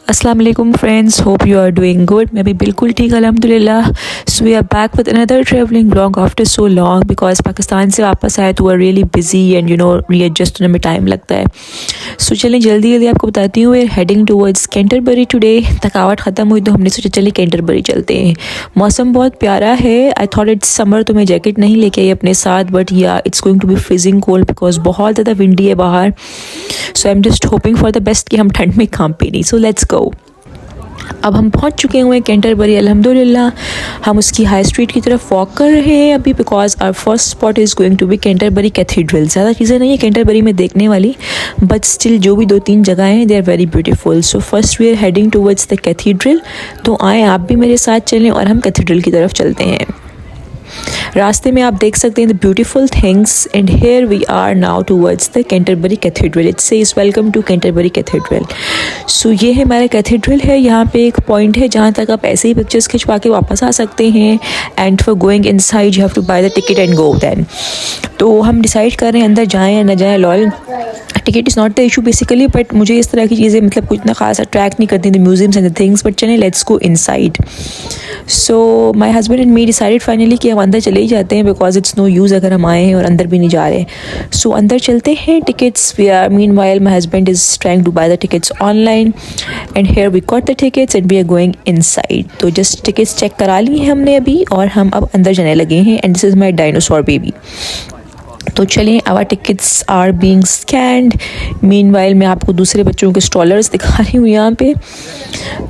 अस्सलाम वालेकुम friends, hope you are doing good. मैं भी बिल्कुल ठीक अल्हम्दुलिल्लाह। So we are back with another travelling blog after so long because Pakistan से वापस आए तो we are really busy and readjust होने में टाइम लगता है। सो चलें जल्दी जल्दी आपको बताती हूँ, we are heading towards Canterbury today. थकावट ख़त्म हुई तो हमने सोचा चलिए कैंटरबरी चलते हैं। मौसम बहुत प्यारा है। आई थॉट इट्स समर तो मैं जैकेट नहीं लेके आई अपने साथ, बट या it's going to be freezing cold because बहुत ज़्यादा विंडी है बाहर। So I am just hoping for the best कि हम ठंड में कांपे नहीं। So let's go. अब हम पहुंच चुके हुए हैं कैंटरबरी अल्हम्दुलिल्लाह। हम उसकी हाई स्ट्रीट की तरफ वॉक कर रहे हैं अभी because our first spot is going to be Canterbury Cathedral. ज़्यादा चीज़ें नहीं है कैंटरबरी में देखने वाली, बट स्टिल जो भी 2-3 जगह हैं they are very beautiful. So first we are heading towards the cathedral. तो आए आप भी मेरे साथ चलें और हम कैथीड्रल की तरफ चलते हैं। रास्ते में आप देख सकते हैं the beautiful things and here we are now towards the Canterbury cathedral. It says welcome to Canterbury cathedral. So ये है हमारा कैथीड्रल है। यहाँ पे एक पॉइंट है जहाँ तक आप ऐसे ही पिक्चर्स खिंचवा के वापस आ सकते हैं and for going inside you have to buy the ticket and go then. तो हम डिसाइड कर रहे हैं अंदर जाएँ या ना जाएँ। Lol ticket is not the issue basically, but मुझे इस तरह की चीज़ें मतलब कुछ इतना खास अट्रैक्ट नहीं करती the museums and the things. But चलें let's go inside. So my husband and me decided finally कि हम अंदर चले ही जाते हैं बिकॉज इट्स नो यूज़ अगर हम आए हैं और अंदर भी नहीं जा रहे। सो अंदर चलते हैं। Tickets we are meanwhile my husband is trying to buy the tickets online and here we got the tickets and we are going inside. तो जस्ट टिकट्स चेक करा ली हैं हमने अभी और हम अब अंदर जाने लगे हैं and this is my dinosaur baby. तो चलें, our tickets are being scanned. Meanwhile मैं आपको दूसरे बच्चों के स्टॉलर्स दिखा रही हूँ यहाँ पे।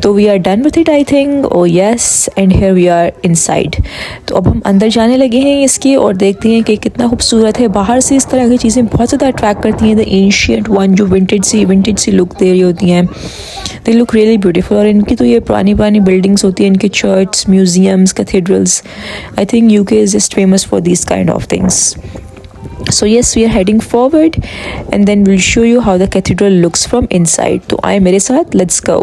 तो we are done with it I think. Oh yes, and here we are inside. तो अब हम अंदर जाने लगे हैं इसके और देखते हैं कि कितना खूबसूरत है। बाहर से इस तरह की चीज़ें बहुत ज़्यादा अट्रैक्ट करती हैं। द एंशियंट वन जो विंटेज सी लुक दे रही होती हैं, दे लुक रियली ब्यूटीफुल। और इनकी तो ये पुरानी बिल्डिंग्स होती हैं, इनके church, museums, cathedrals. I think UK is just famous for this kind of things. So yes, we are heading forward and then we'll show you how the cathedral looks from inside. तो आए मेरे साथ, let's go.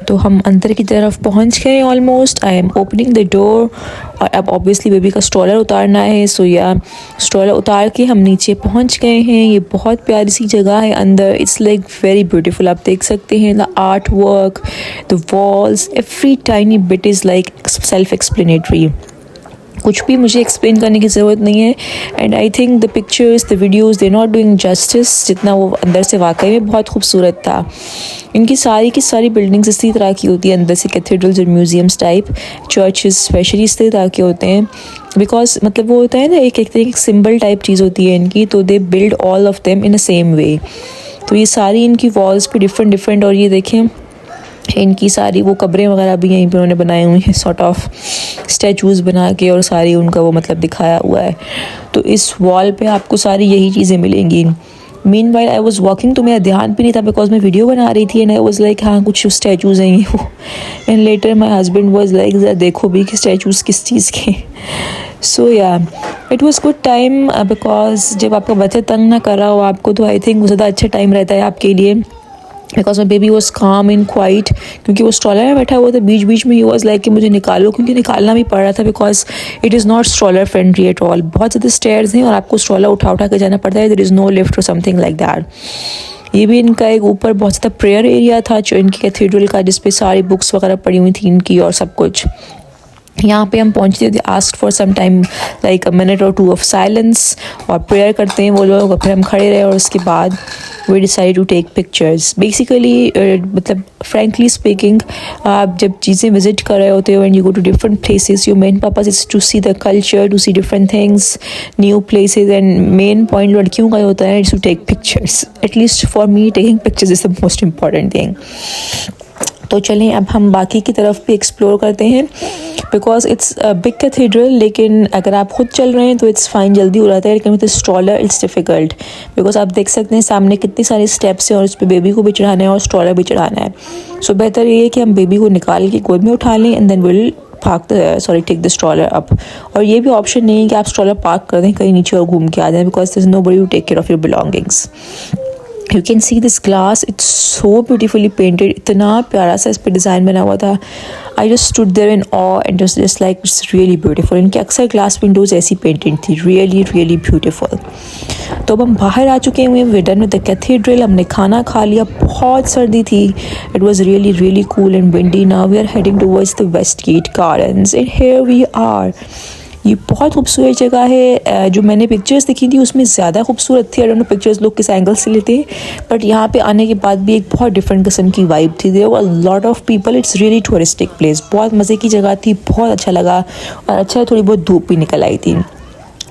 तो हम अंदर की तरफ पहुंच गए almost. I am opening the door और अब ऑब्वियसली बेबी का स्ट्रॉलर उतारना है। सो या स्ट्रॉलर उतार के हम नीचे पहुंच गए हैं। ये बहुत प्यारी सी जगह है अंदर। It's like very beautiful. आप देख सकते हैं the art work, the walls, every tiny bit is like self explanatory. कुछ भी मुझे एक्सप्लेन करने की ज़रूरत नहीं है and I think the pictures, the videos, they not doing justice जितना वो अंदर से वाकई में बहुत खूबसूरत था। इनकी सारी की सारी बिल्डिंग्स इसी तरह की होती है अंदर से, कैथेड्रल्स और म्यूजियम्स टाइप। चर्चेस स्पेशली इस तरह के होते हैं बिकॉज मतलब वो होता है ना, एक सिंबल टाइप चीज़ होती है इनकी। तो they build all of them in a same way. तो ये सारी इनकी वॉल्स पे डिफरेंट और ये देखें इनकी सारी वो कब्रें वगैरह भी यहीं पे उन्होंने बनाई हुई हैं, सॉर्ट ऑफ स्टैचूज़ बना के, और सारी उनका वो मतलब दिखाया हुआ है। तो इस वॉल पे आपको सारी यही चीज़ें मिलेंगी। मीनवाइल आई वाज वॉकिंग, तो मेरा ध्यान भी नहीं था बिकॉज मैं वीडियो बना रही थी एंड आई वाज लाइक हाँ कुछ स्टैचूज़ हैं ये वो। And later my husband was like ज़रा देखो भी कि स्टैचूज़ किस चीज़ के। सो या it was good time because जब आपका बच्चा तंग ना कर रहा हो आपको तो आई थिंक वो ज़्यादा अच्छा टाइम रहता है आपके लिए। बिकॉज माई बेबी वॉज काम इन क्वाइट, क्योंकि वो स्ट्रॉलर में बैठा हुआ था। बीच बीच में ही वॉज लाइक कि मुझे निकालो, क्योंकि निकालना भी पड़ रहा था because it is not stroller friendly at all. बहुत ज़्यादा स्टेयर्स हैं और आपको स्ट्रॉलर उठा के जाना पड़ता है। देयर इज़ नो लिफ्ट और समथिंग लाइक दैट। ये भी इनका एक ऊपर बहुत ज़्यादा प्रेयर एरिया था जो इनकी कैथेड्रल का, जिसपे सारी बुक्स वगैरह पड़ी हुई थी इनकी और सब कुछ। यहाँ पे हम पहुँचते थे, ask for some time like a minute और 2 ऑफ साइलेंस और प्रेयर करते हैं वो लोग, और फिर हम खड़े रहे और उसके बाद we decide to take pictures. Basically मतलब फ्रेंकली स्पीकिंग, आप जब चीज़ें विजिट कर रहे होते हो and you go to different places, your main purpose is to see the culture, to see different things, new places. And main point लड़कियों का होता है to take pictures. At least for me taking pictures is the most important thing. तो चलें अब हम बाकी की तरफ भी एक्सप्लोर करते हैं because it's a big cathedral. लेकिन अगर आप खुद चल रहे हैं तो इट्स फाइन, जल्दी हो जाता है। लेकिन with stroller it's difficult because आप देख सकते हैं सामने कितनी सारी स्टेप्स हैं और उस पर बेबी को भी चढ़ाना है और स्ट्रॉलर भी चढ़ाना है। सो बेहतर ये है कि हम बेबी को निकाल के गोद में उठा लें and then will take the stroller up. और ये भी ऑप्शन नहीं है कि आप स्ट्रॉलर पार्क कर दें कहीं नीचे और घूम के आ जाएं because there is nobody to take care of your belongings. You can see this glass, it's so beautifully painted, इतना प्यारा सा इस पर डिज़ाइन बना हुआ था. I just stood there in awe and just like it's really beautiful. इनके अक्सर ग्लास विंडोज़ ऐसी पेंटेड थी, रियली रियली ब्यूटीफुल. तो अब हम बाहर आ चुके हुए हैं, we done with the cathedral. हमने खाना खा लिया, बहुत सर्दी थी, it was really really cool and windy. Now we are heading towards the West Gate Gardens and here we are. ये बहुत खूबसूरत जगह है. जो मैंने पिक्चर्स देखी थी उसमें ज़्यादा खूबसूरत थी. आई डोंट नो पिक्चर्स लोग किस एंगल से लेते, बट यहाँ पे आने के बाद भी एक बहुत डिफरेंट किस्म की वाइब थी. There were lot of people. It's really touristic place. बहुत मज़े की जगह थी, बहुत अच्छा लगा, और अच्छा थोड़ी बहुत धूप भी निकल आई थी.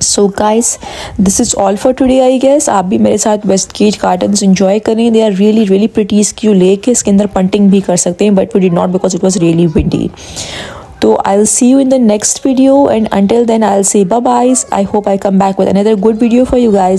So guys, this is all for today I guess. आप भी मेरे साथ वेस्ट गेट गार्डन्स इन्जॉय करें. They are really really pretty. इसकी लेक है, इसके अंदर पंटिंग भी कर सकते हैं, but we did not because it was really windy. So I'll see you in the next video, and until then I'll say bye bye. I hope I come back with another good video for you guys.